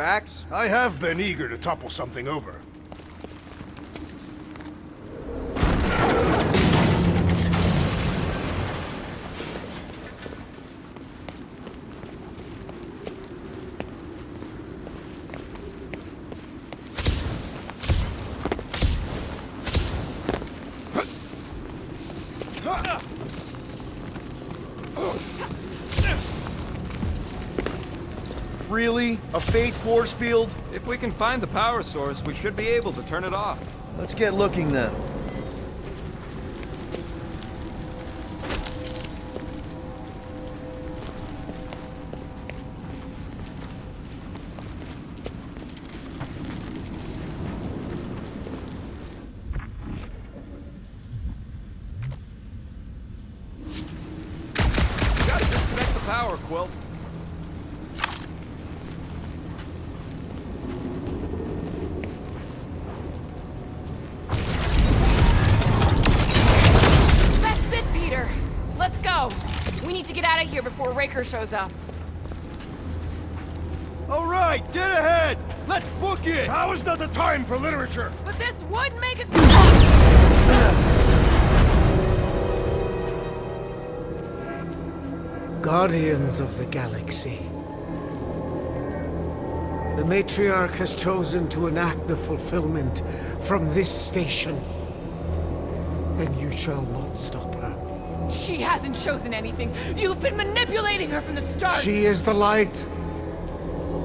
Drax? I have been eager to topple something over. Really? A fake force field? If we can find the power source, we should be able to turn it off. Let's get looking then. Gotta disconnect the power, Quill. We need to get out of here before Raker shows up. All right, dead ahead! Let's book it! Now is not the time for literature! But this would make it... Guardians of the Galaxy. The Matriarch has chosen to enact the fulfillment from this station. And you shall not stop her. She hasn't chosen anything. You've been manipulating her from the start. She is the light.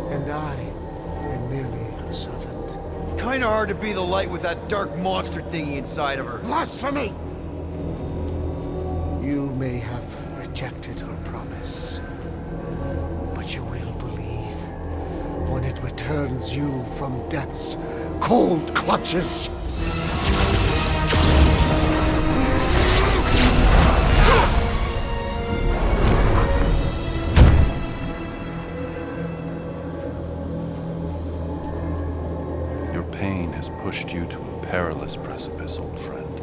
And I am merely her servant. Kinda hard to be the light with that dark monster thingy inside of her. Blasphemy! You may have rejected her promise, but you will believe when it returns you from death's cold clutches. Your pain has pushed you to a perilous precipice, old friend.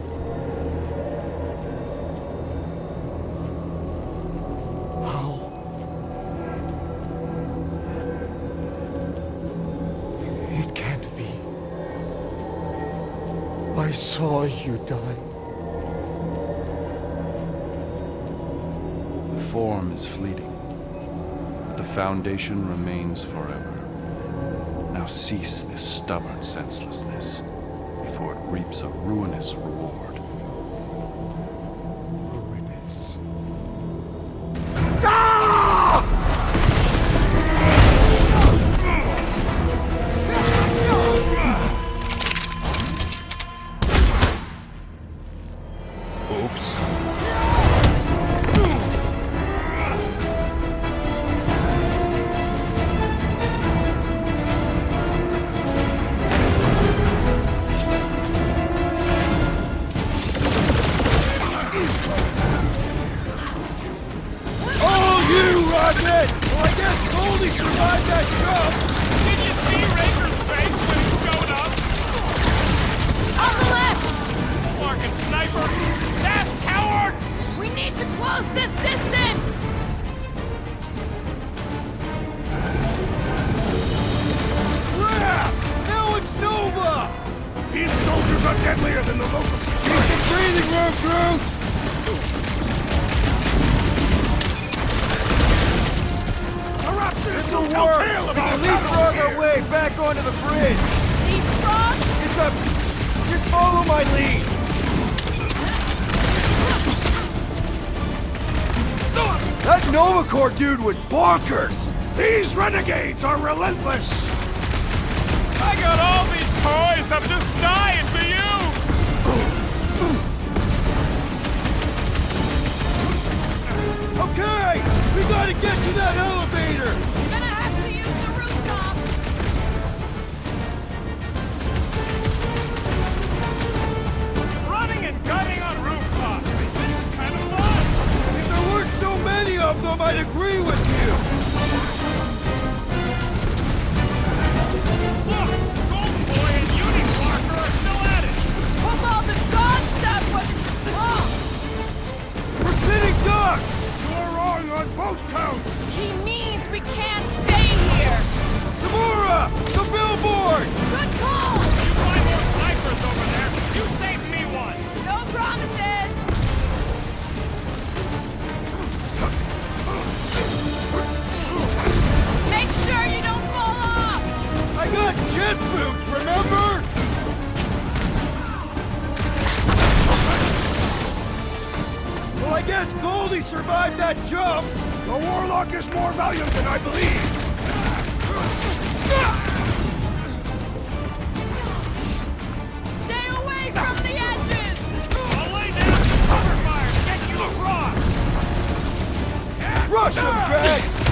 How? It can't be. I saw you die. The form is fleeting, but the foundation remains forever. Now cease this stubborn senselessness before it reaps a ruinous reward. Ruinous. Oops. Well, I guess Goldie survived that jump! Did you see Raker's face when he showed up? On the left! Larkin snipers! Dash cowards! We need to close this distance! Crap! Now it's Nova! These soldiers are deadlier than the locusts! Keep some breathing room, Groot! This'll This'll tell work! tale We about can leapfrog our way back onto the bridge! Leapfrog? It's a... just follow my lead! That Nova Corps dude was bonkers! These renegades are relentless! I got all these toys I'm just dying to use! Okay! We gotta get to that elevator! You're gonna have to use the rooftop! Running and gunning on rooftops! This is kind of fun! If there weren't so many of them, I'd agree with you! Look! Golden Boy and Union Parker are still at it! Hope all the god stuff wasn't just long! We're sitting ducks! You're wrong on both counts! He means we can't stay here! Gamora! guess Goldie survived that jump! The Warlock is more valiant than I believe! Stay away from the edges! I'll lay down some cover fire to get you across! Rush him, Drax!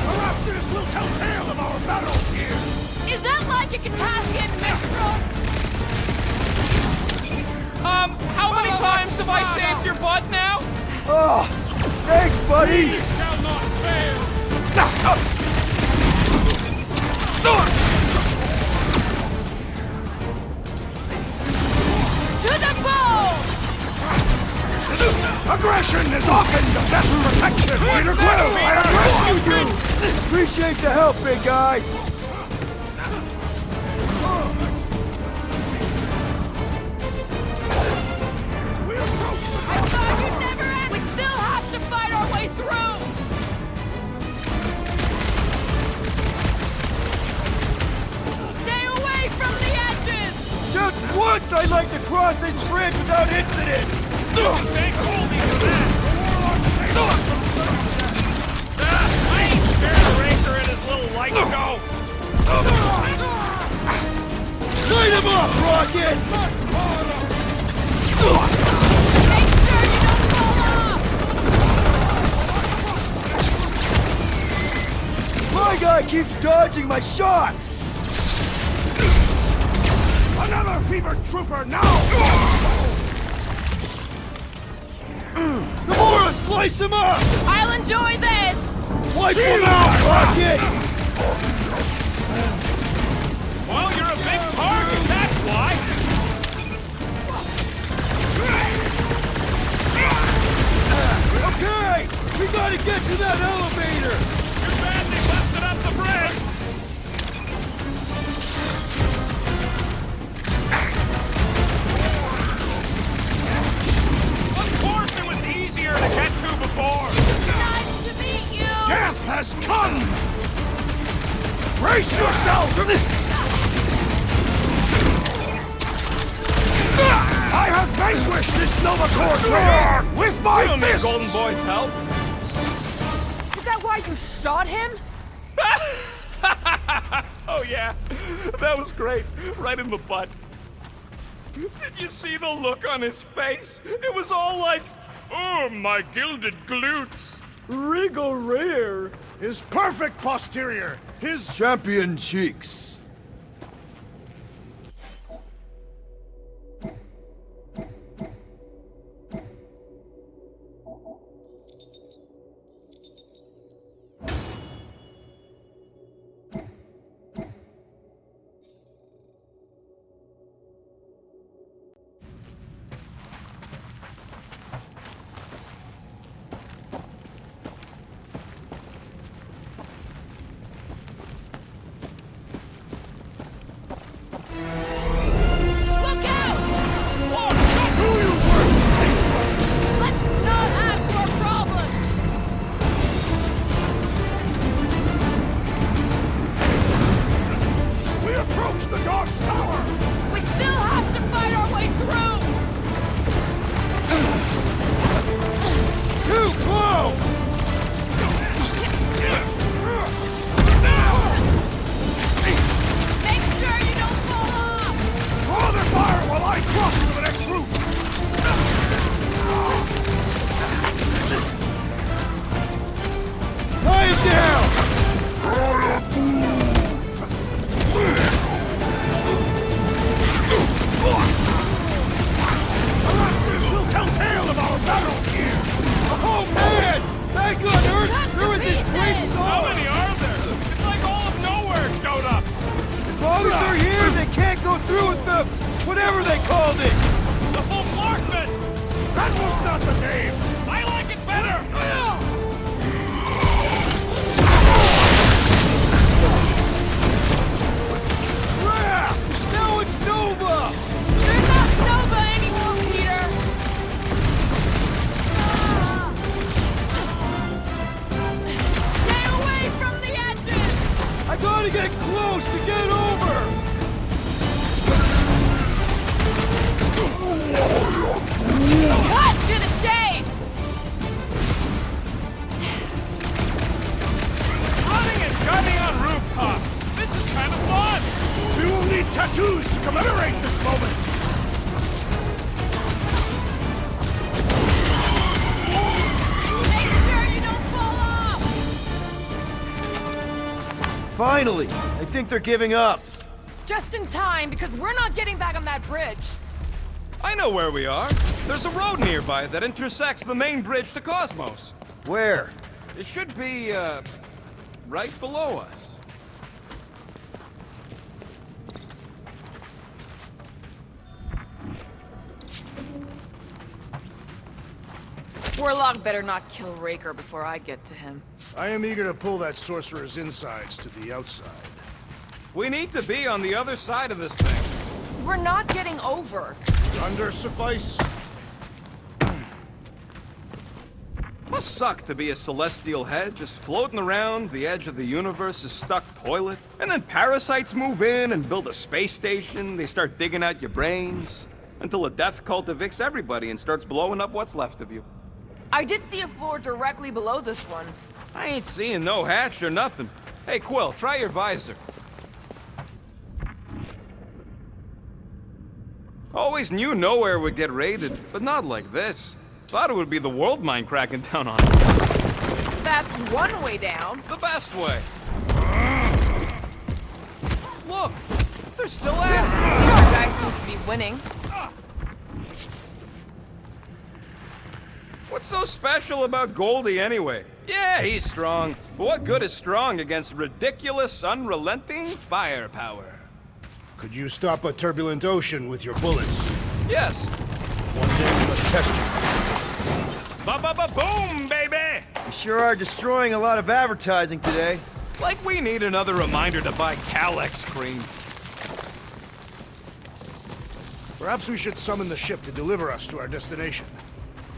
Perhaps this will tell tale of our battles here! Is that like a Catassian Mistral? How many times have I saved your butt now? Oh, thanks, buddy! You shall not fail! To the bone! Aggression is often the best protection! Peter Quill, I have rescued you! Appreciate the help, big guy! We approach the I thought you'd never end! We still have to fight our way through! Stay away from the edges! Just once I'd like to cross this bridge without incident! Thank Goldie for that! I ain't scared of Raker and his little light show! Light him up, Rocket! Make sure you don't fall off! My guy keeps dodging my shots! Another fevered trooper now! Gamora, slice him up! I'll enjoy this! Wipe him out, Rocket! Well, you're a big target, that's why! Okay! We gotta get to that elevator! Too bad they busted up the bridge! Of course it was easier to get to before! Nice to meet you! Death has come! Brace yourself! I have vanquished this Nova Corps traitor with my We don't need fists! Golden Boy's help. Is that why you shot him? Oh yeah, that was great. Right in the butt. Did you see the look on his face? It was all like, oh, my gilded glutes. Regal rear. His perfect posterior! His Champion cheeks. Look out! Do you worst things! Let's not add to our problems! We approach the Dog's Tower! We still have to fight our way through! Too close! Make sure you don't fall off! Draw their fire while I cross to the next route! Tie him down! Perhaps this will tell tale of our battles here! Oh man! Back on Earth, there was this great How song! many are there? It's like all of Knowhere showed up! As long as they're here, they can't go through with the whatever they called it! The full Clarkman! That was not the name! I like it better! Crap! Now it's Nova! You're not Nova anymore, Peter! Stay away from the edges! I gotta get close to get over! Cut to the chase! Running and gunning on rooftops. This is kind of fun. We will need tattoos to commemorate this moment! Make sure you don't fall off! Finally! I think they're giving up. Just in time, because we're not getting back on that bridge. I know where we are. There's a road nearby that intersects the main bridge to Cosmos. Where? It should be, right below us. Warlock better not kill Raker before I get to him. I am eager to pull that sorcerer's insides to the outside. We need to be on the other side of this thing. We're not getting over. Thunder suffice? Must suck to be a celestial head, just floating around the edge of the universe's stuck toilet. And then parasites move in and build a space station. They start digging out your brains. Until a death cult evicts everybody and starts blowing up what's left of you. I did see a floor directly below this one. I ain't seeing no hatch or nothing. Hey, Quill, try your visor. Always knew Knowhere would get raided, but not like this. Thought it would be the world mine cracking down on it. That's one way down. The best way. Look, they're still at it. Our guy seems to be winning. What's so special about Goldie anyway? Yeah, he's strong. But what good is strong against ridiculous, unrelenting firepower? Could you stop a turbulent ocean with your bullets? Yes. One day we must test you. Ba-ba-ba-boom, baby! You sure are destroying a lot of advertising today. Like we need another reminder to buy Calex cream. Perhaps we should summon the ship to deliver us to our destination.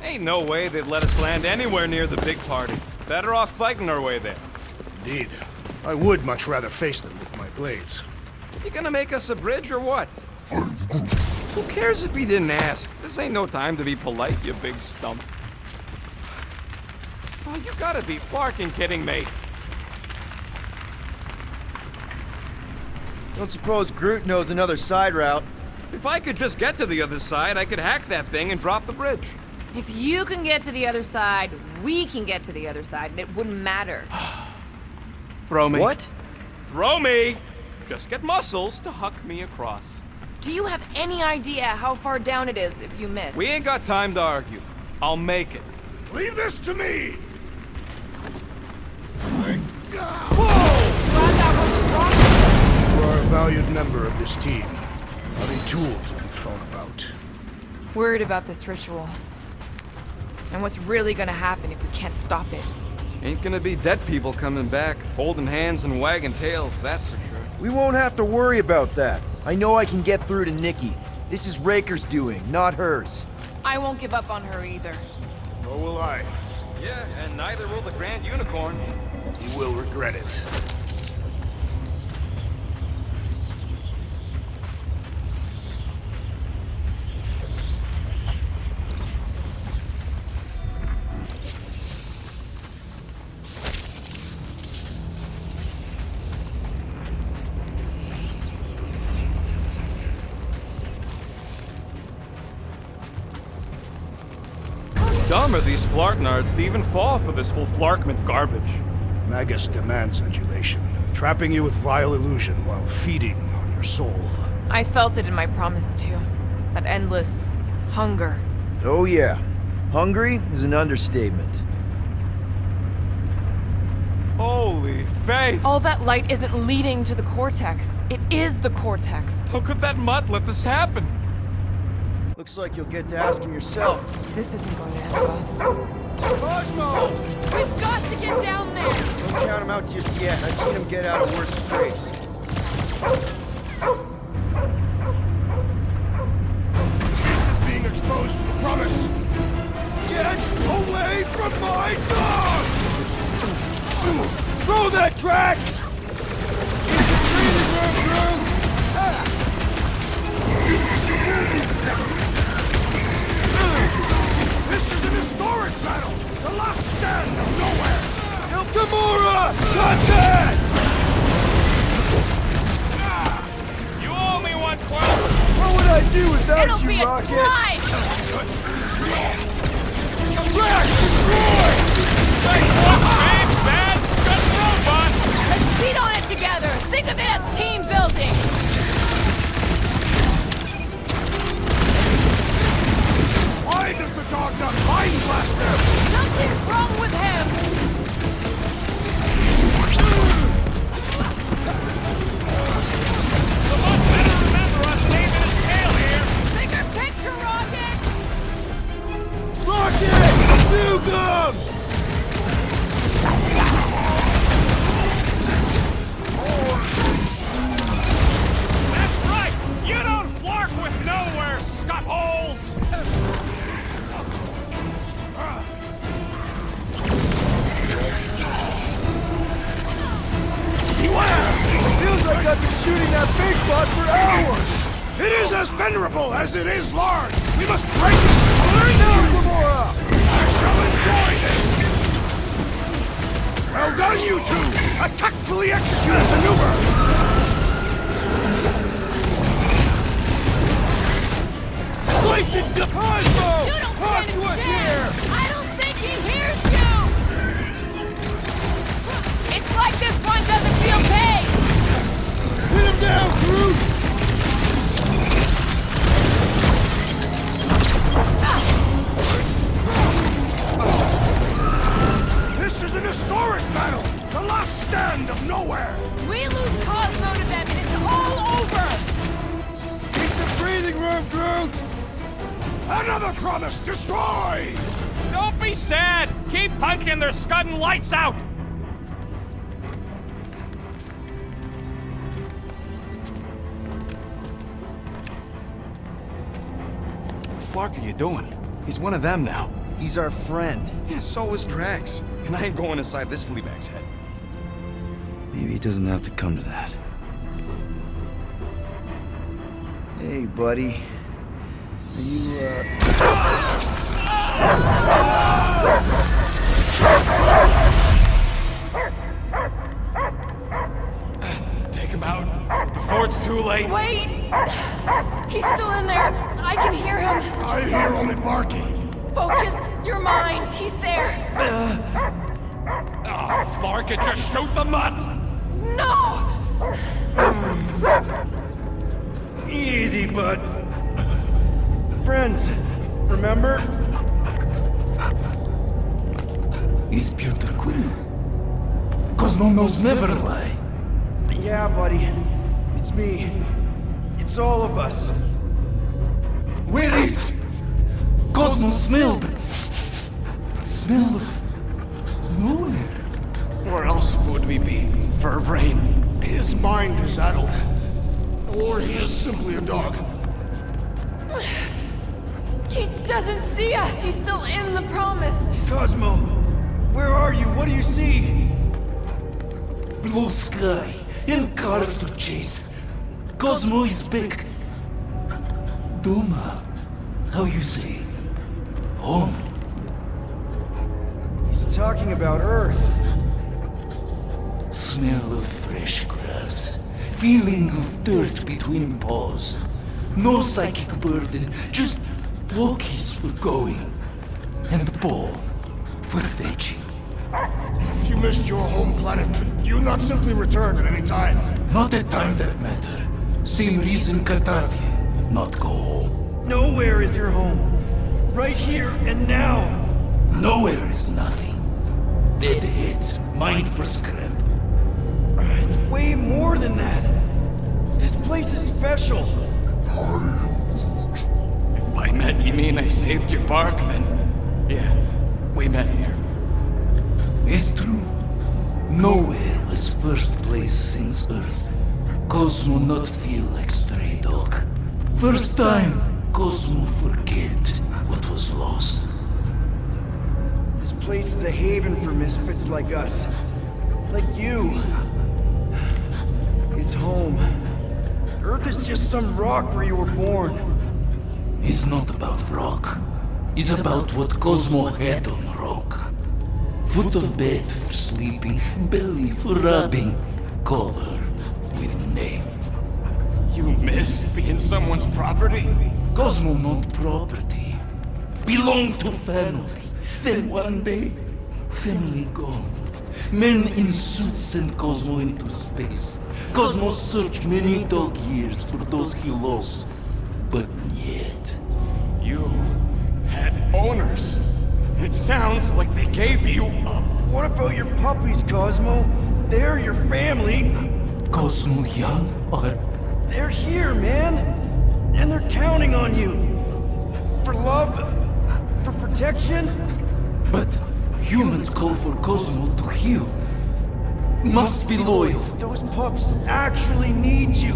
Ain't no way they'd let us land anywhere near the big party. Better off fighting our way there. Indeed. I would much rather face them with my blades. You gonna make us a bridge or what? Who cares if he didn't ask? This ain't no time to be polite, you big stump. Oh, you gotta be flarking kidding me. Don't suppose Groot knows another side route. If I could just get to the other side, I could hack that thing and drop the bridge. If you can get to the other side, we can get to the other side, and it wouldn't matter. Throw me. What? Throw me! Just get muscles to huck me across. Do you have any idea how far down it is if you miss? We ain't got time to argue. I'll make it. Leave this to me! Glad that wasn't wrong. You are a valued member of this team, not a tool to be thrown about. Worried about this ritual. And what's really gonna happen if we can't stop it. Ain't gonna be dead people coming back, holding hands and wagging tails, that's for sure. We won't have to worry about that. I know I can get through to Nikki. This is Raker's doing, not hers. I won't give up on her either. Nor will I. Yeah, and neither will the Grand Unicorn. You will regret it. Dumb are these flarknards to even fall for this full flarkment garbage. Magus demands adulation, trapping you with vile illusion while feeding on your soul. I felt it in my promise too. That endless hunger. Oh yeah. Hungry is an understatement. Holy faith! All that light isn't leading to the cortex. It is the cortex. How could that mutt let this happen? Looks like you'll get to ask him yourself. This isn't going to end well. Cosmo! We've got to get down there! Don't count him out just yet. I've seen him get out of worse scrapes. Beast is being exposed to the promise. Get away from my dog! Throw that, Drax! got It'll you, be a Rocket! slide! Nice one, big, bad, stuck robot! Let's beat on it together! Think of it as team building! Why does the dog not mind blast them? Something's wrong with him! The bot better remember us saving his tail here! Bigger picture, Rocket! Rocket! Nuke him! That's right! You don't flark with Knowhere, scuttholes! Beware! Feels like I've been shooting that big bot for hours! It is as venerable as it is large! We must break it! Nakamura! I shall enjoy this! Well done, you two! A tactfully executed maneuver! Slice it to Cosmo! You don't Talk stand to a us chance! here! I don't think he hears you! It's like this one doesn't feel pain! Hit him down, Groot! This is an historic battle! The last stand of Knowhere! We lose Cosmo to them and it's all over! Take some breathing room, Groot! Another promise destroyed! Don't be sad! Keep punching their scudding lights out! What the flark are you doing? He's one of them now. He's our friend. Yeah, so is Drax. And I ain't going inside this fleabag's head. Maybe it doesn't have to come to that. Hey, buddy. Are you, Take him out before it's too late. Wait! He's still in there! I can hear him! I hear only barking. Focus your mind! He's there! Oh, flark it, just shoot the mutts! No! Easy, bud. Friends, remember? Is Peter Quill? Cosmo knows never lie. Yeah, buddy. It's me. It's all of us. Where is Cosmo smelled? Smell of nowhere. Where else would we be? Fur brain. His mind is addled. Or he is simply a dog. He doesn't see us! He's still in the promise! Cosmo, where are you? What do you see? Blue sky and cars to chase. Cosmo is back. Doma, how you say? Home. He's talking about Earth. Smell of fresh grass. Feeling of dirt between paws. No psychic burden, just walkies for going. And ball for fetching. If you missed your home planet, could you not simply return at any time? Not a time that matter. Same reason Katardia not go home. Nowhere is your home. Right here and now. Nowhere is nothing. Dead heads, mind for scrap. It's way more than that. This place is special. If by met you mean I saved your bark, then yeah, we met here. It's true. Nowhere was first place since Earth. Cosmo not feel like stray dog. First time, Cosmo forget what was lost. This place is a haven for misfits like us. Like you. It's home. Earth is just some rock where you were born. It's not about rock. It's about what Cosmo had on rock. Foot of bed for sleeping, belly for rubbing. Call her with name. You miss this, being someone's property? Cosmo not property. Belong to family. Then one day, family gone. Men in suits send Cosmo into space. Cosmo searched many dog years for those he lost. But yet. You had owners. It sounds like they gave you up. What about your puppies, Cosmo? They're your family. Cosmo young or They're here, man. And they're counting on you. For love, for protection. but humans call for Cosmo to heal. Must be loyal. Those pups actually need you.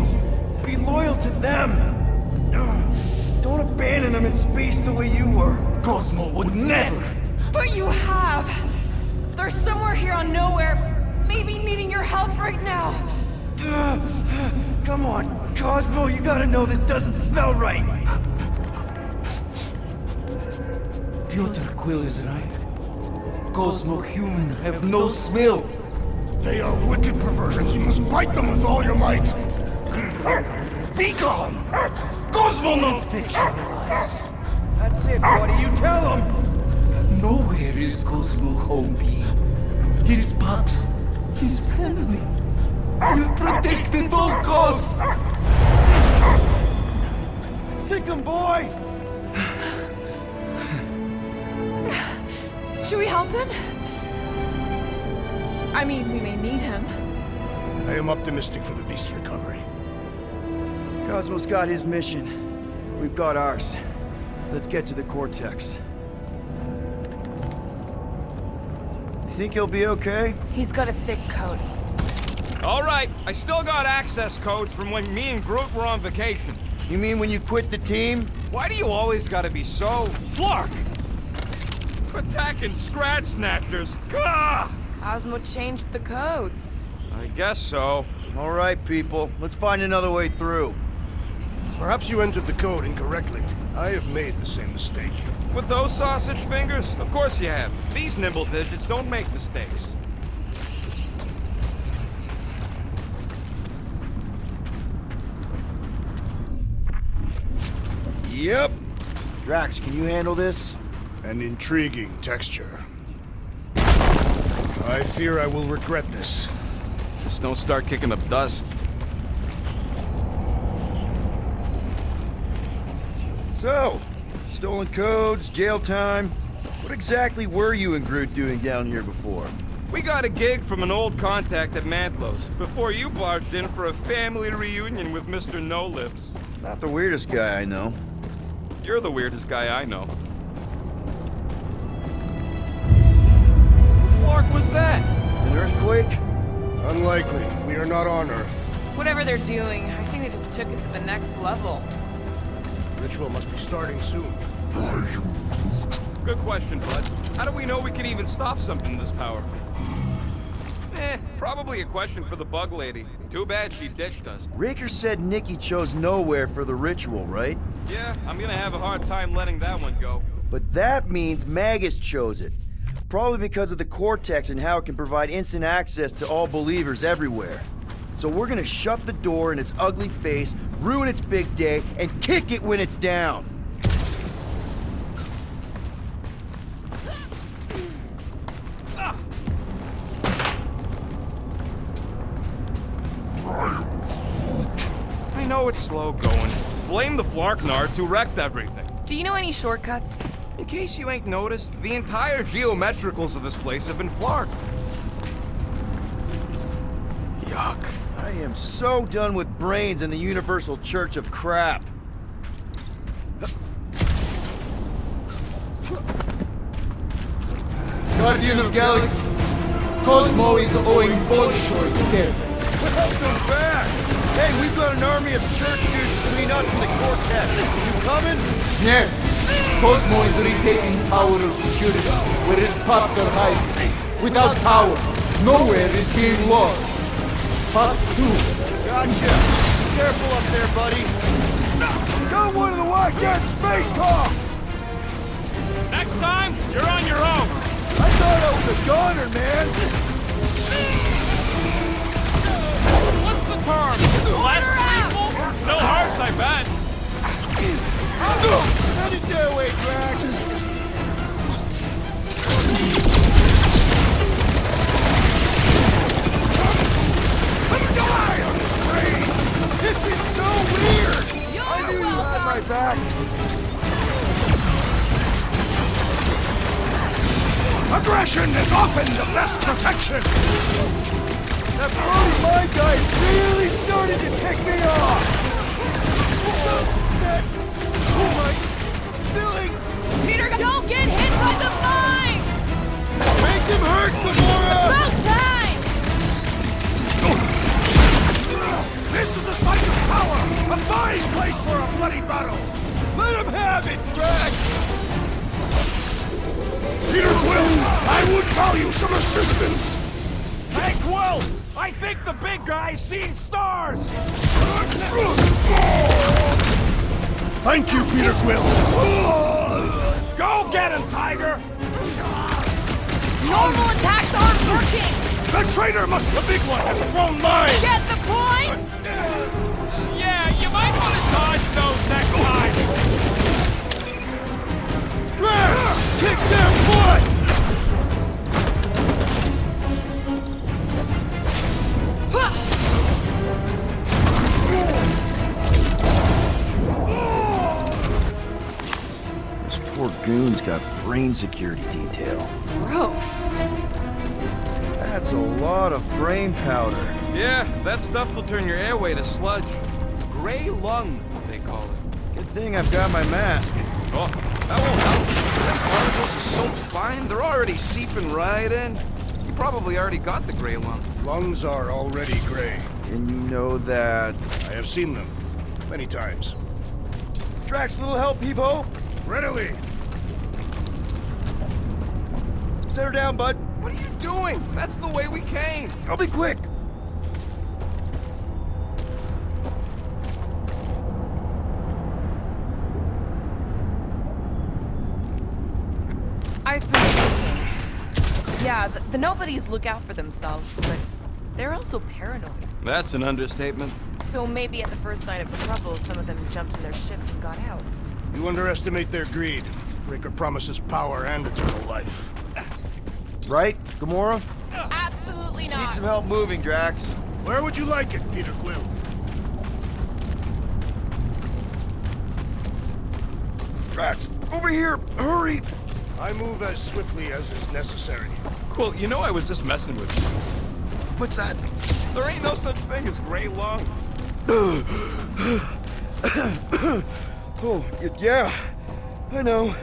Be loyal to them. Don't abandon them in space the way you were. Cosmo would never. But you have! They're somewhere here on Knowhere, maybe needing your help right now. Come on, Cosmo, you gotta know this doesn't smell right. Piotr Quill is right. Cosmo human have no smell. They are wicked perversions. You must bite them with all your might. Be gone! Cosmo not fictionalize. That's it, buddy, you tell them. Nowhere is Cosmo home be. His pups, his family. Will protect at all costs. Sick 'em, boy! Should we help him? I mean, we may need him. I am optimistic for the beast's recovery. Cosmo's got his mission. We've got ours. Let's get to the Cortex. You think he'll be okay? He's got a thick coat. All right, I still got access codes from when me and Groot were on vacation. You mean when you quit the team? Why do you always gotta be so... Flark! Attacking Scratch Snatchers. Gah! Cosmo changed the codes. I guess so. All right, people. Let's find another way through. Perhaps you entered the code incorrectly. I have made the same mistake. With those sausage fingers? Of course you have. These nimble digits don't make mistakes. Yep. Drax, can you handle this? An intriguing texture. I fear I will regret this. Just don't start kicking up dust. So, stolen codes, jail time. What exactly were you and Groot doing down here before? We got a gig from an old contact at Mantlo's before you barged in for a family reunion with Mr. No Lips. Not the weirdest guy I know. You're the weirdest guy I know. Who Flark was that? An earthquake? Unlikely. We are not on Earth. Whatever they're doing, I think they just took it to the next level. Ritual must be starting soon. Good question, bud. How do we know we can even stop something this powerful? Probably a question for the bug lady. Too bad she ditched us. Raker said Nikki chose Knowhere for the ritual, right? Yeah, I'm gonna have a hard time letting that one go. But that means Magus chose it. Probably because of the Cortex and how it can provide instant access to all believers everywhere. So we're gonna shut the door in its ugly face, ruin its big day, and kick it when it's down. I know it's slow going. Blame the Flarknards who wrecked everything. Do you know any shortcuts? In case you ain't noticed, the entire geometricals of this place have been Flarked. Yuck. I am so done with brains and the Universal Church of Crap. Guardian of Galaxy, Cosmo is owing Bolshoi to them. Welcome back! Hey, we've got an army of church dudes between us and the Cortex. You coming? Yeah, Cosmo is retaking power of security, where his pups are hiding. Without power, Knowhere is being lost. Pups too. Gotcha. Careful up there, buddy. Got one of the whack-ass space cops! Next time, you're on your own. I thought I was a goner, man. What's the term? Less lethal? Still hurts, I Compassion is often the best protection! That bloody mind guy is really starting to tick me off! Oh my feelings! Peter, don't get hit by the mines! Make them hurt, Gamora! About time! This is a site of power! A fine place for a bloody battle! Let him have it, Drax! Peter Quill, I would value some assistance! Hey, Quill! I think the big guy's seen stars! Thank you, Peter Quill! Go get him, Tiger! Normal attacks aren't working! The traitor must... The big one has thrown mine! Get the point? Yeah, you might want to dodge those next time! Drax! Kick their butts! This poor goon's got brain security detail. Gross. That's a lot of brain powder. Yeah, that stuff will turn your airway to sludge. Gray lung, they call it. Good thing I've got my mask. Oh, that won't help. Them particles are so fine, they're already seeping right in. You probably already got the gray lung. Lungs are already gray. And you know that... I have seen them. Many times. Drax, little help, Evo? Readily! Set her down, bud. What are you doing? That's the way we came. I'll be quick. I've been thinking. Yeah, the nobodies look out for themselves, but they're also paranoid. That's an understatement. So maybe at the first sign of trouble, some of them jumped in their ships and got out. You underestimate their greed. Breaker promises power and eternal life. Right, Gamora? Absolutely not. Need some help moving, Drax. Where would you like it, Peter Quill? Drax, over here! Hurry! I move as swiftly as is necessary. Cool, you know I was just messing with you. What's that? There ain't no such thing as gray lung. Oh, yeah. I know.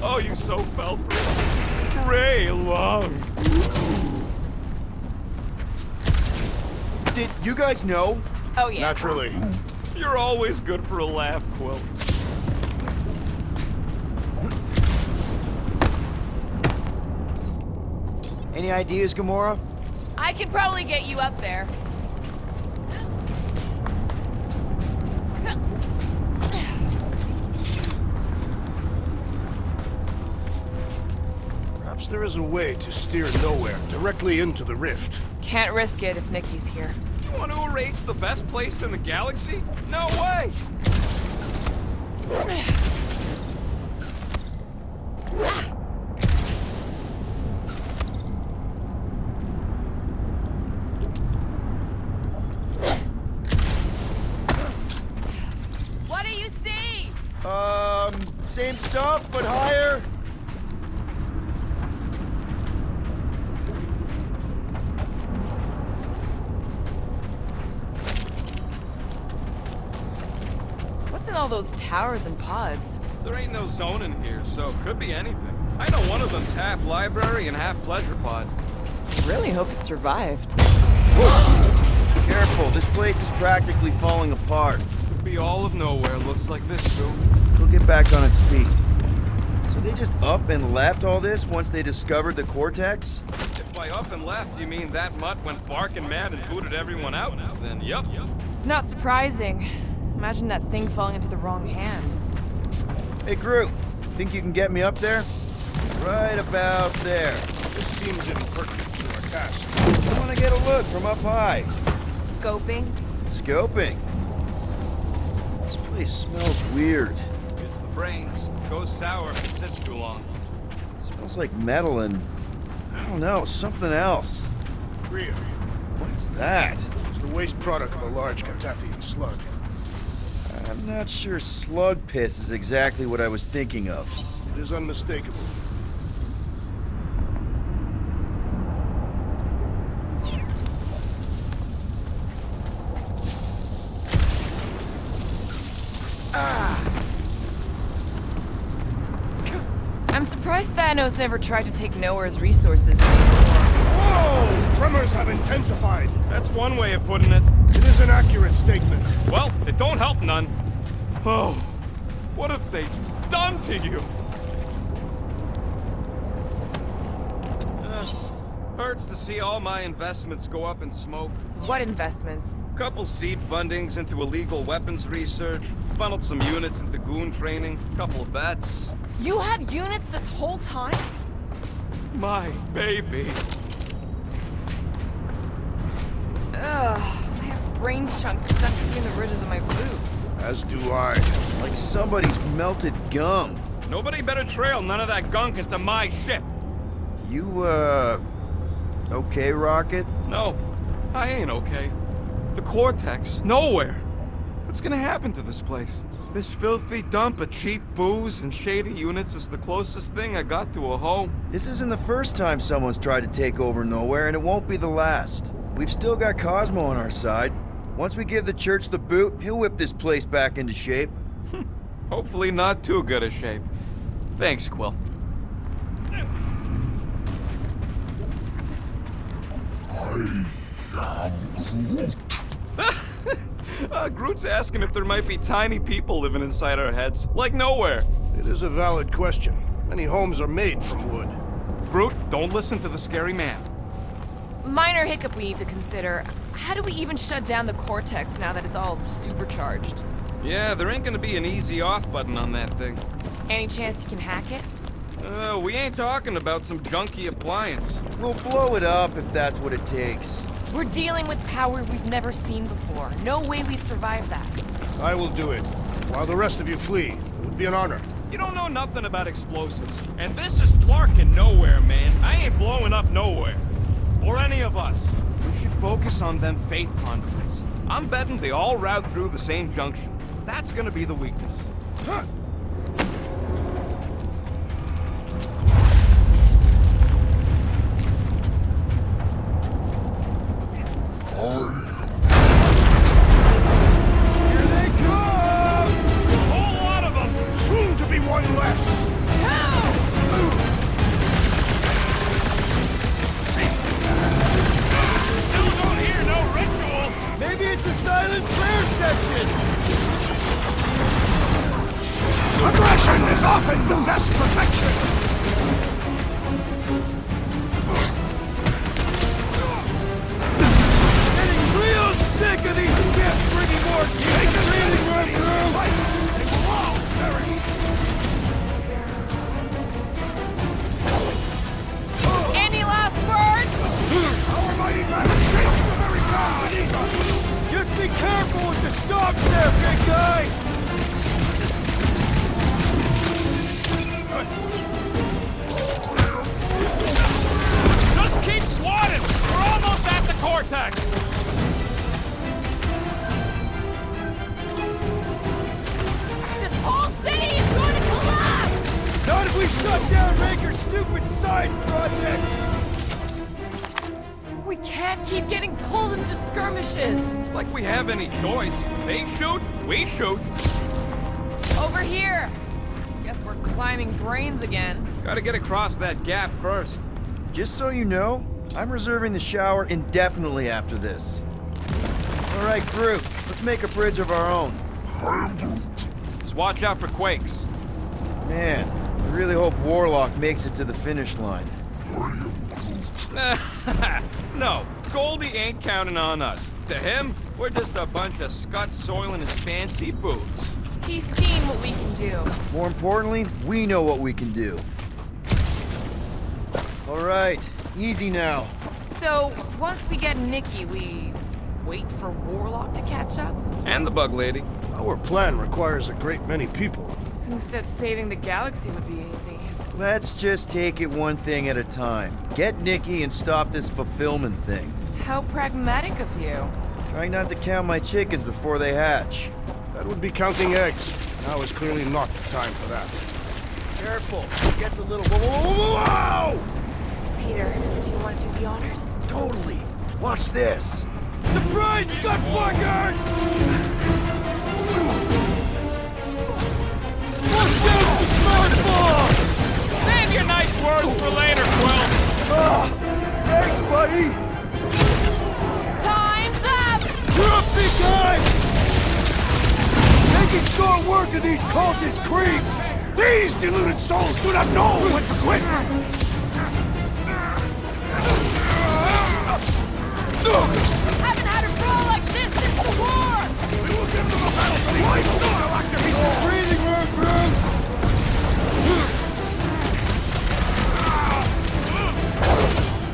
Oh, you so fell for it. Gray lung. Did you guys know? Oh, yeah. Naturally. You're always good for a laugh, Quill. Any ideas, Gamora? I can probably get you up there. Perhaps there is a way to steer Knowhere directly into the rift. Can't risk it if Nikki's here. You want to erase the best place in the galaxy? No way! What do you see? Same stuff, but higher. What's in all those towers and pods? There ain't no zone in here, so it could be anything. I know one of them's half library and half pleasure pod. Really hope it survived. Careful, this place is practically falling apart. Could be all of Knowhere looks like this soon. It'll get back on its feet. So they just up and left all this once they discovered the Cortex? If by up and left you mean that mutt went barking mad and booted everyone out, then yup. Not surprising. Imagine that thing falling into the wrong hands. Hey, Groot, think you can get me up there? Right about there. This seems impertinent to our task. I want to get a look from up high. Scoping? Scoping. This place smells weird. It's the brains. Goes sour if it sits too long. Smells like metal and, I don't know, something else. Rhea, What's that? it's the waste product of a large Catathian slug. I'm not sure slug piss is exactly what I was thinking of. It is unmistakable. I'm surprised Thanos never tried to take Knowhere's resources before. Whoa! The tremors have intensified. That's one way of putting it. It is an accurate statement. Well, it don't help none. Oh, what have they done to you? Hurts to see all my investments go up in smoke. What investments? Couple seed fundings into illegal weapons research, funneled some units into goon training, couple of bets. You had units this whole time? My baby. Ugh, I have brain chunks stuck between the ridges of my boots. As do I. Like somebody's melted gum. Nobody better trail none of that gunk into my ship. You, okay, Rocket? No, I ain't okay. The Cortex, Knowhere. What's gonna happen to this place? This filthy dump of cheap booze and shady units is the closest thing I got to a home. This isn't the first time someone's tried to take over Knowhere, and it won't be the last. We've still got Cosmo on our side. Once we give the church the boot, he'll whip this place back into shape. Hopefully not too good a shape. Thanks, Quill. Groot's asking if there might be tiny people living inside our heads, like Knowhere. It is a valid question. Many homes are made from wood. Groot, don't listen to the scary man. Minor hiccup we need to consider. How do we even shut down the Cortex now that it's all supercharged? Yeah, there ain't gonna be an easy off button on that thing. Any chance you can hack it? We ain't talking about some junky appliance. We'll blow it up if that's what it takes. We're dealing with power we've never seen before. No way we'd survive that. I will do it. While the rest of you flee, it would be an honor. You don't know nothing about explosives. And this is Flarkin' Knowhere, man. I ain't blowing up Knowhere. Or any of us. We should focus on them faith conduits. I'm betting they all route through the same junction. That's gonna be the weakness. Huh. Here they come! Whole lot of them! Soon to be one less! Still don't hear no ritual! Maybe it's a silent prayer session! Aggression is often the best protection! Getting real sick of these skips bringing more kids and reading run through! They will all perish! Any last words? Our mighty man shakes the very ground beneath us! Just be careful with the stalks there, big guy! Just keep swatting! We're almost at the Cortex! This whole city is going to collapse! Not if we shut down Raker's stupid science project! We can't keep getting pulled into skirmishes. Like we have any choice. They shoot, we shoot. Over here. Guess we're climbing brains again. Gotta get across that gap first. Just so you know, I'm reserving the shower indefinitely after this. All right, Groot, let's make a bridge of our own. Just watch out for quakes. Man, I really hope Warlock makes it to the finish line. No, Goldie ain't counting on us. To him, we're just a bunch of scuts soiling his fancy boots. He's seen what we can do. More importantly, we know what we can do. All right, easy now. So, once we get Nikki, we wait for Warlock to catch up? And the bug lady. Our plan requires a great many people. Who said saving the galaxy would be easy? Let's just take it one thing at a time. Get Nikki and stop this fulfillment thing. How pragmatic of you. Trying not to count my chickens before they hatch. That would be counting eggs. Now is clearly not the time for that. Careful. It gets a little... Whoa! Peter, do you want to do the honors? Totally. Watch this. Surprise, Scudfuckers! Bust out the smart ball! Save your nice words for later, Quill. Thanks, buddy! Time's up! You're up, big guy! Making short work of these cultist creeps! These deluded souls do not know when to quit! Haven't had a brawl like this since the war! We will give them a battle for life! I'll activate the Breathing room, brute!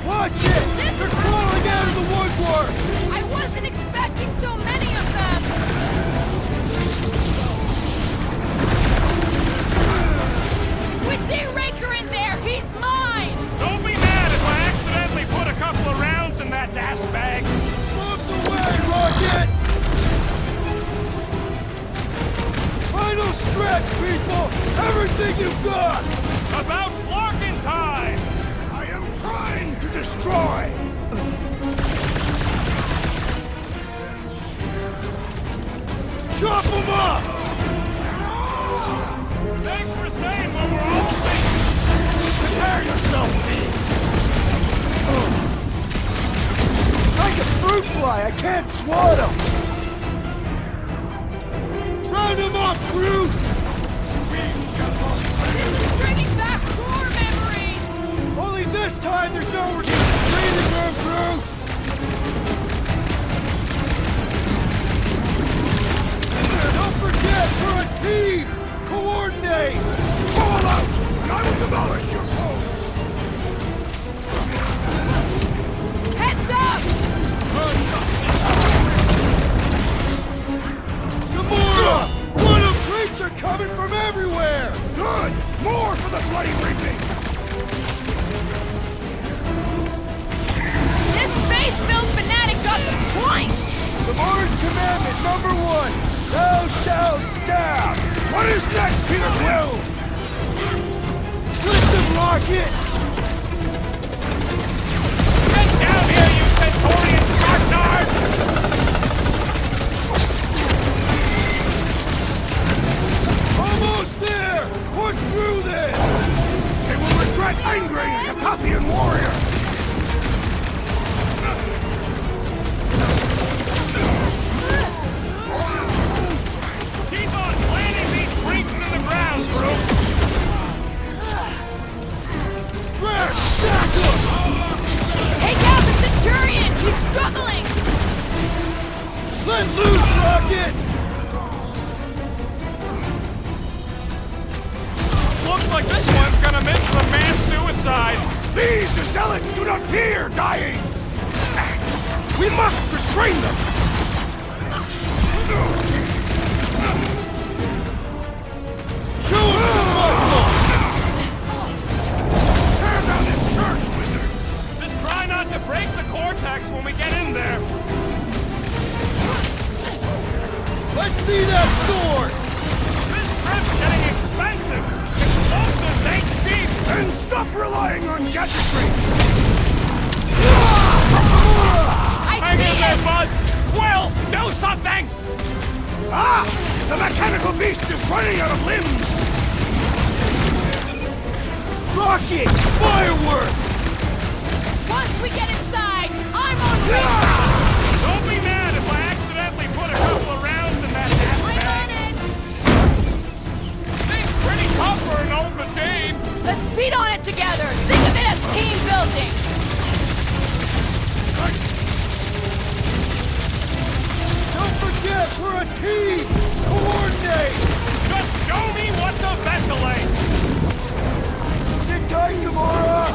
Watch it! They're crawling out of the woodwork! I wasn't expecting so many of them! We see Raker in there! He's mine! Don't be mad if I accidentally put a couple of rounds in that dash bag. Bombs away, Rocket! Final stretch, people! Everything you've got! About flocking time! I am trying to destroy! Chop them up! Thanks for saying what we're all thinking. Prepare yourself, Pete! Like a fruit fly, I can't swat him! Round him up, Groot! This is bringing back war memories! Only this time there's no breathing room, Groot! Don't forget, we're a team! Coordinate! Fall out, and I will demolish your foes! Heads up! Gamora! What of creeps are coming from everywhere! Good! More for the bloody reaping! This faith-filled fanatic got the point! Gamora's commandment number 1, thou shalt stab! What is next, Peter Quill? Twist him, Rocket! Get down here, you Centaurian Starknard! Almost there! Push through this! They will regret angering a Cathathian warrior! Keep on planting these creeps in the ground, Groot! Trash! Sack him! Take out the Centurion! He's struggling! Let loose, Rocket! Looks like this one's gonna miss the mass suicide. These zealots do not fear dying! We must restrain them! Show him some muscle! Tear down this church, wizard! Just try not to break the cortex when we get in there. Let's see that sword! This trip's getting expensive. Explosives ain't cheap. And stop relying on gadgetry! I Hang see in there, it! bud. Quill, do something! Ah! The mechanical beast is running out of limbs! Rocket! Fireworks! Once we get inside, I'm on Raker! Don't be mad if I accidentally put a couple of rounds in that gas I'm bag. on it! Thing's pretty tough for an old machine. Let's beat on it together! Think of it as team building! Don't forget, we're a team! Coordinate! Just show me what to ventilate. Sit tight, Gamora!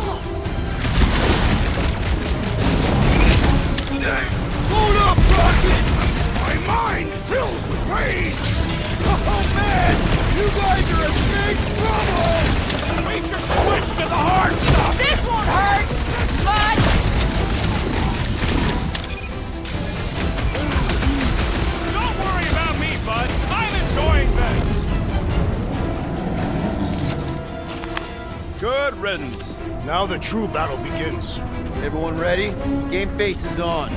Hold up, Rocket! My mind fills with rage! Oh man! You guys are in big trouble! We should switch to the hard stuff. This won't hurt! But... Don't worry about me, bud. I'm enjoying this. riddance. Now the true battle begins. Everyone ready? Game face is on.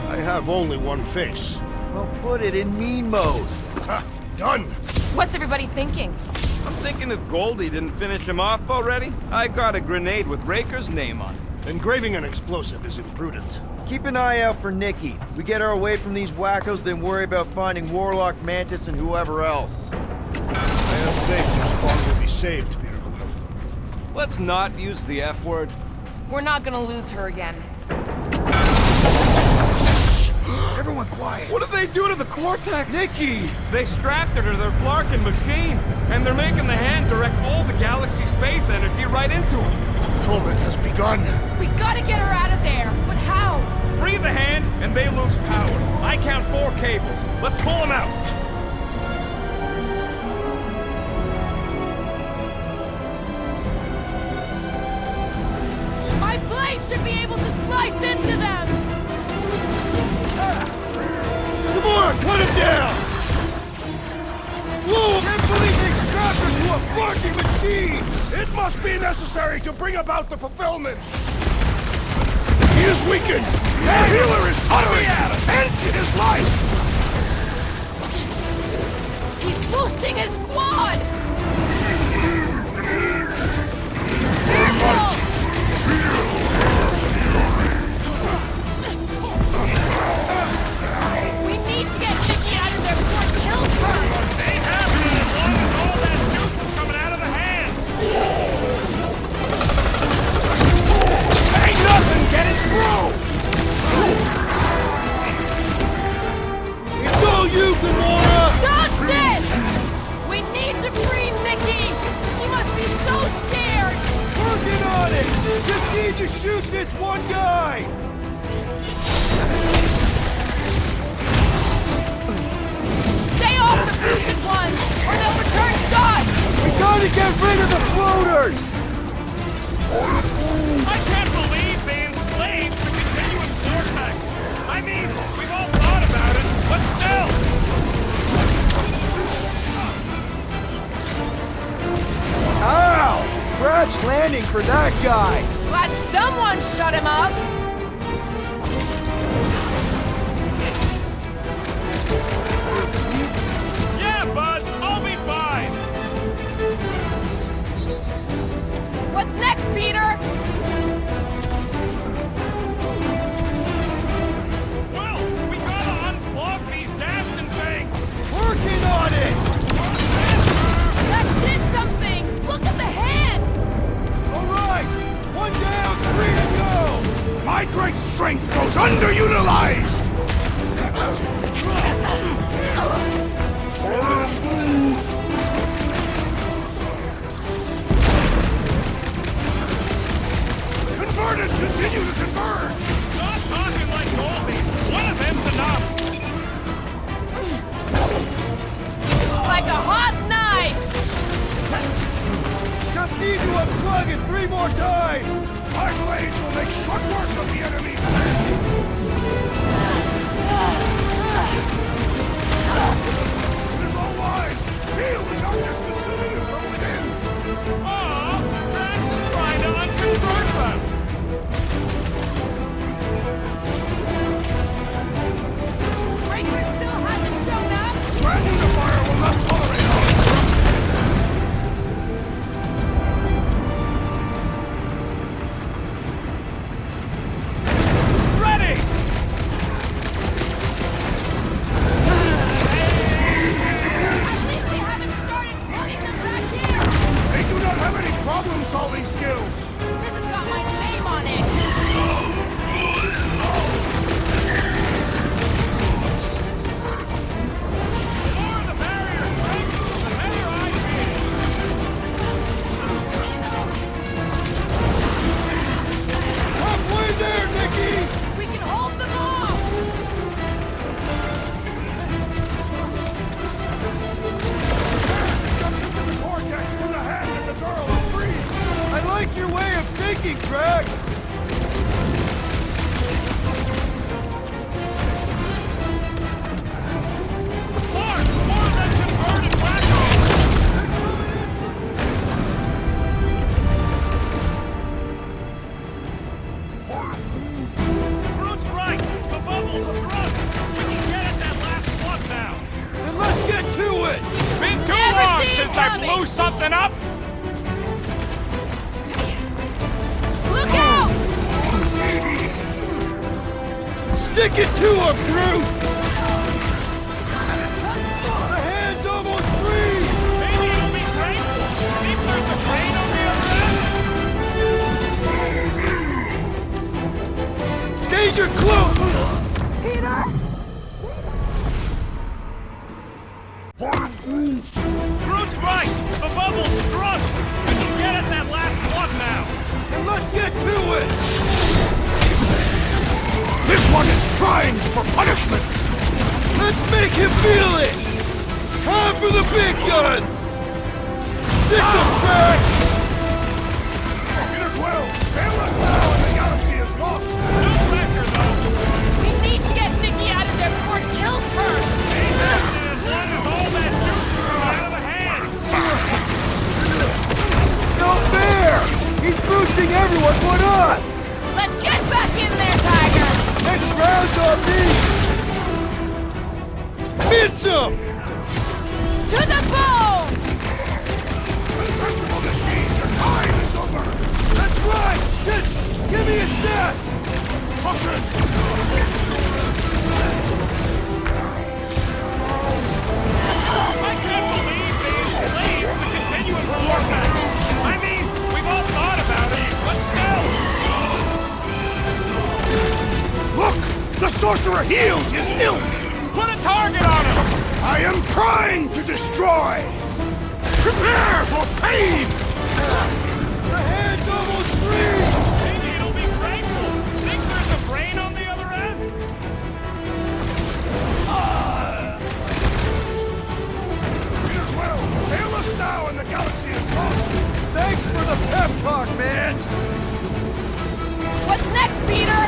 I have only one face. Well, put it in mean mode. Ha! Done! What's everybody thinking? I'm thinking if Goldie didn't finish him off already, I got a grenade with Raker's name on it. Engraving an explosive is imprudent. Keep an eye out for Nikki. We get her away from these wackos, then worry about finding Warlock, Mantis, and whoever else. I have faith your spawn will be saved, Peter Quill. Let's not use the F word. We're not gonna lose her again. Everyone quiet. What did they do to the Cortex? Nikki! They strapped her to their Flarkin machine, and they're making the hand direct all the galaxy's faith energy right into him. Fulfillment has begun. We gotta get her out of there, but how? Free the hand, and they lose power. I count 4 cables. Let's pull them out. My blade should be able to slice into them! Come on, cut him down! Whoa! I can't believe they strapped her to a fucking machine! It must be necessary to bring about the fulfillment. He is weakened. Their healer is tottering. End his life. He's boosting his squad! We need to get Nikki out of there before it kills her! They have it as long as all that juice is coming out of the hand. Ain't nothing getting through! It's all you, Gamora! Dodge this! We need to free Nikki! She must be so scared! Working on it! Just need to shoot this one guy! Stay off the boosted ones, or they'll return shots! We gotta get rid of the floaters! I can't believe they enslaved the continuous vortex. I mean, we've all thought about it, but still. Ow! Crash landing for that guy! Glad someone shut him up! Yeah, bud, I'll be fine. What's next, Peter? Well, we gotta unplug these Daston tanks. Working on it! That did something! Look at the hand! All right! One down, 3 to go! chance I blew something up? Look out! Stick it to her, brute! The hand's almost free! Maybe it'll be great. Think there's a train on the other end? Danger close! Groot's right. The bubble's struck. We can get at that last plug now. And let's get to it! This one is primed for punishment! Let's make him feel it! Time for the big guns! Signal tracks! Peter Quill, fail us now and the galaxy is lost! No pressure, though. We need to get Nikki out of there before it kills her! Ain't lasting as long as all that juice is out of the hand. Not fair! He's boosting everyone but us! Let's get back in there, Tiger! Next round's on me! Mince 'em! To the bone! Untouchable machine, your time is over! That's right! Just give me a sec! Caution! I can't believe they enslaved the continuous warfare. I mean, we've all thought about it, but still. Look! The sorcerer heals his ilk! Put a target on him! I am primed to destroy! Prepare for pain! The hand's almost free! Maybe it'll be grateful. Think there's a brain on the other end? Peter Quill, fail us now and the galaxy is lost! Thanks for the pep talk, man! What's next, Peter?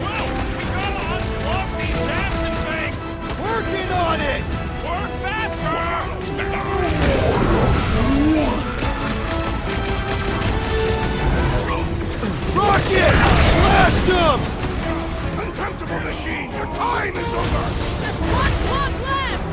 Well, we gotta unplug these Samson things. Working on it! Work faster! Rocket! Blast him! Contemptible machine, your time is over! Just one plug left!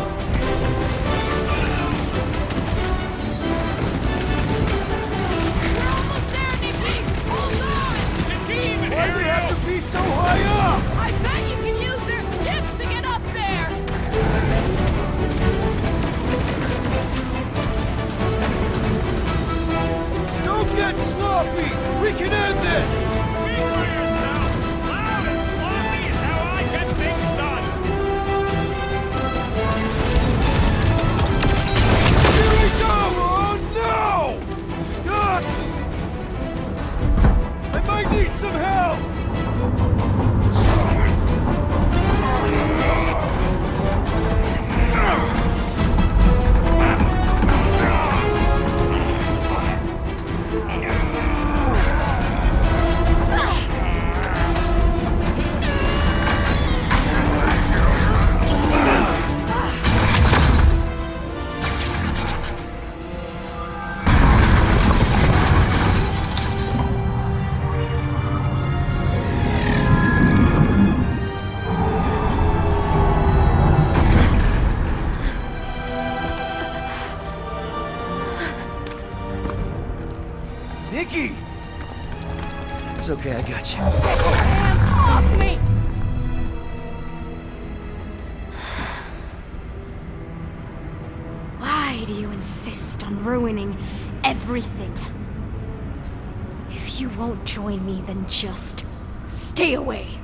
We're almost there, Nikki! Hold on! Did he even Why hear do you you? have to be so high up? I bet you can use their skiffs to get up there! Don't get sloppy! We can end this! Speak for yourself. Loud and sloppy is how I get things done. Here we go! Oh no! God! I might need some help! Nikki! It's okay, I got you. Hands off me! Why do you insist on ruining everything? If you won't join me, then just stay away.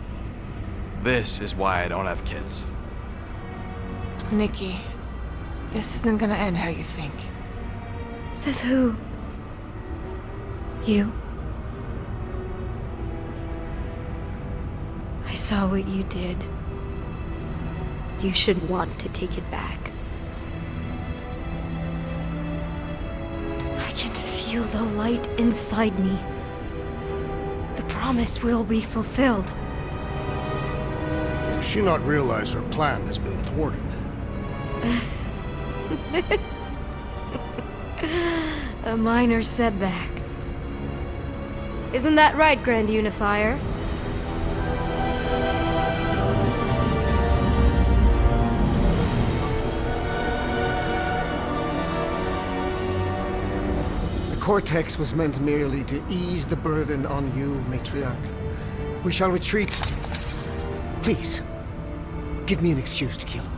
This is why I don't have kids. Nikki, this isn't gonna end how you think. Says who? You? I saw what you did. You should want to take it back. I can feel the light inside me. The promise will be fulfilled. Does she not realize her plan has been thwarted? It's a minor setback. Isn't that right, Grand Unifier? Cortex was meant merely to ease the burden on you, Matriarch. We shall retreat. Please, give me an excuse to kill him.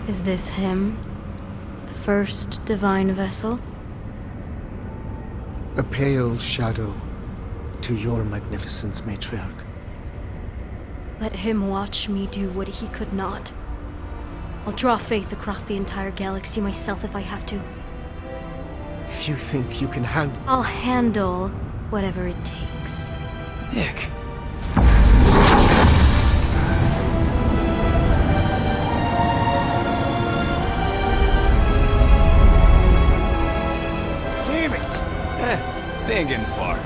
Is this him? The first divine vessel? A pale shadow to your magnificence, Matriarch. Let him watch me do what he could not. I'll draw faith across the entire galaxy myself if I have to. If you think you can handle... I'll handle whatever it takes. Nick. Damn it! They ain't getting far.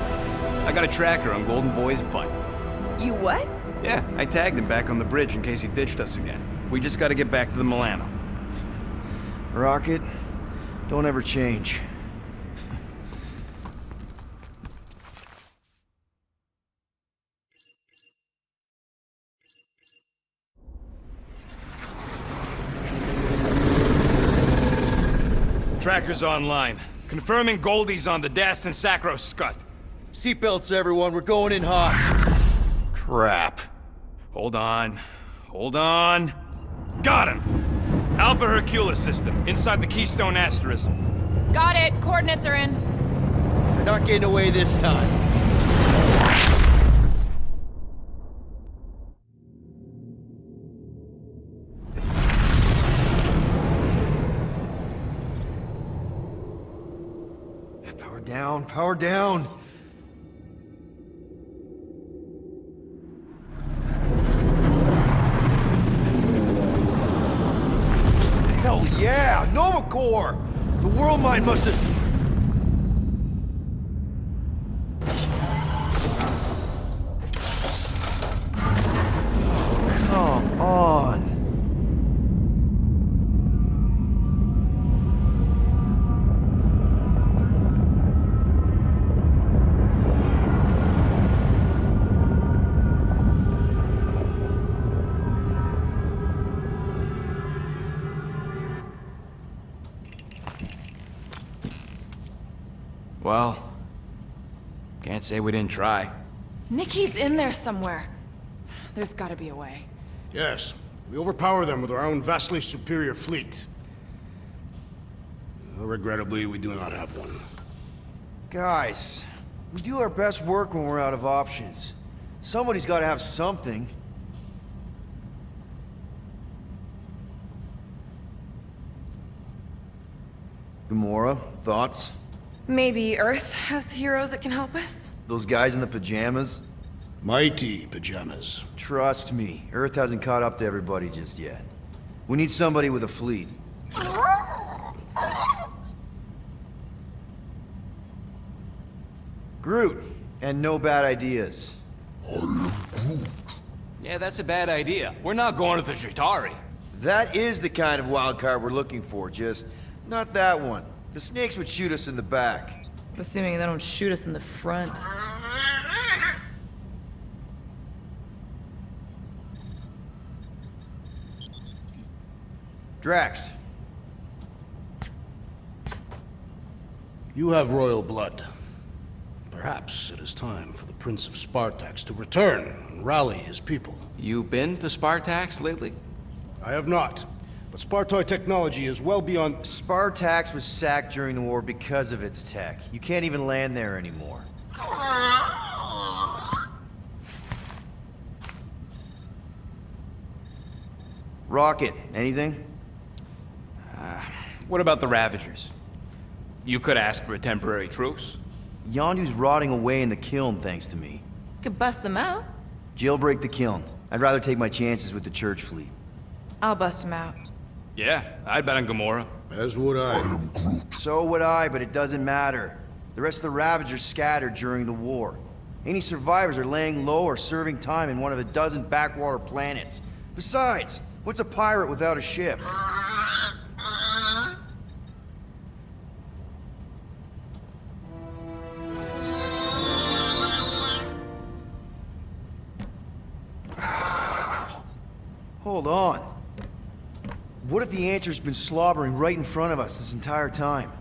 I got a tracker on Golden Boy's butt. You what? Yeah, I tagged him back on the bridge in case he ditched us again. We just gotta get back to the Milano. Rocket, don't ever change. Tracker's online. Confirming Goldie's on the Dastan Sacro Scut. Seatbelts, everyone, we're going in hot. Crap. Hold on. Hold on. Got him! Alpha Hercules system, inside the Keystone Asterism. Got it. Coordinates are in. We're not getting away this time. Power down, power down. Hell yeah! Nova Core! The world mind must have... Come on. Well, can't say we didn't try. Nikki's in there somewhere. There's gotta be a way. Yes, we overpower them with our own vastly superior fleet. Regrettably, we do not have one. Guys, we do our best work when we're out of options. Somebody's gotta have something. Gamora, thoughts? Maybe Earth has heroes that can help us? Those guys in the pajamas? Mighty pajamas. Trust me, Earth hasn't caught up to everybody just yet. We need somebody with a fleet. Groot, and no bad ideas. Yeah, that's a bad idea. We're not going to the Chitauri. That is the kind of wild card we're looking for, just not that one. The snakes would shoot us in the back. Assuming they don't shoot us in the front. Drax. You have royal blood. Perhaps it is time for the Prince of Spartax to return and rally his people. You been to Spartax lately? I have not, but Spartoid technology is well beyond... Spartax was sacked during the war because of its tech. You can't even land there anymore. Rocket, anything? What about the Ravagers? You could ask for a temporary truce. Yondu's rotting away in the kiln thanks to me. Could bust them out. Jailbreak the kiln. I'd rather take my chances with the church fleet. I'll bust them out. Yeah, I'd bet on Gamora. As would I. So would I, but it doesn't matter. The rest of the Ravagers scattered during the war. Any survivors are laying low or serving time in one of a dozen backwater planets. Besides, what's a pirate without a ship? hold on. What if the answer's been slobbering right in front of us this entire time?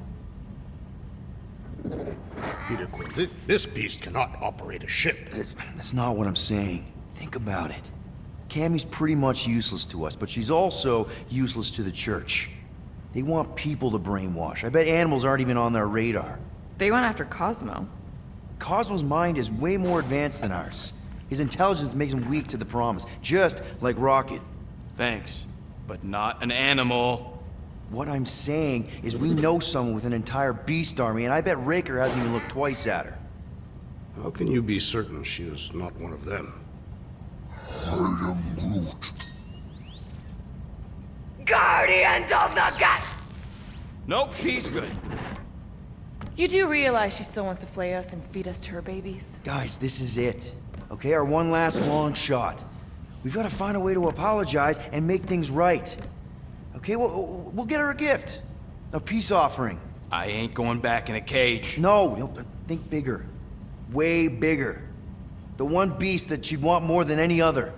Peter Quill, this beast cannot operate a ship. That's not what I'm saying. Think about it. Cammy's pretty much useless to us, but she's also useless to the church. They want people to brainwash. I bet animals aren't even on their radar. They went after Cosmo. Cosmo's mind is way more advanced than ours. His intelligence makes him weak to the promise, just like Rocket. Thanks, but not an animal. What I'm saying is we know someone with an entire beast army, and I bet Raker hasn't even looked twice at her. How can you be certain she is not one of them? I am Groot. Guardians of the Gut! Nope, she's good. You do realize she still wants to flay us and feed us to her babies? Guys, this is it. Okay, our one last long shot. We've got to find a way to apologize and make things right. Okay, we'll get her a gift. A peace offering. I ain't going back in a cage. No, think bigger. Way bigger. The one beast that she'd want more than any other.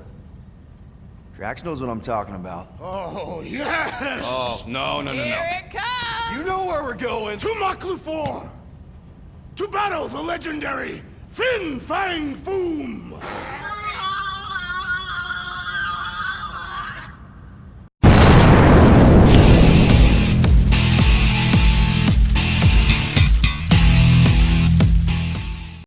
Drax knows what I'm talking about. Oh, yes! Oh, no. Here it comes! You know where we're going. To Maklufor! To battle the legendary Fin Fang Foom!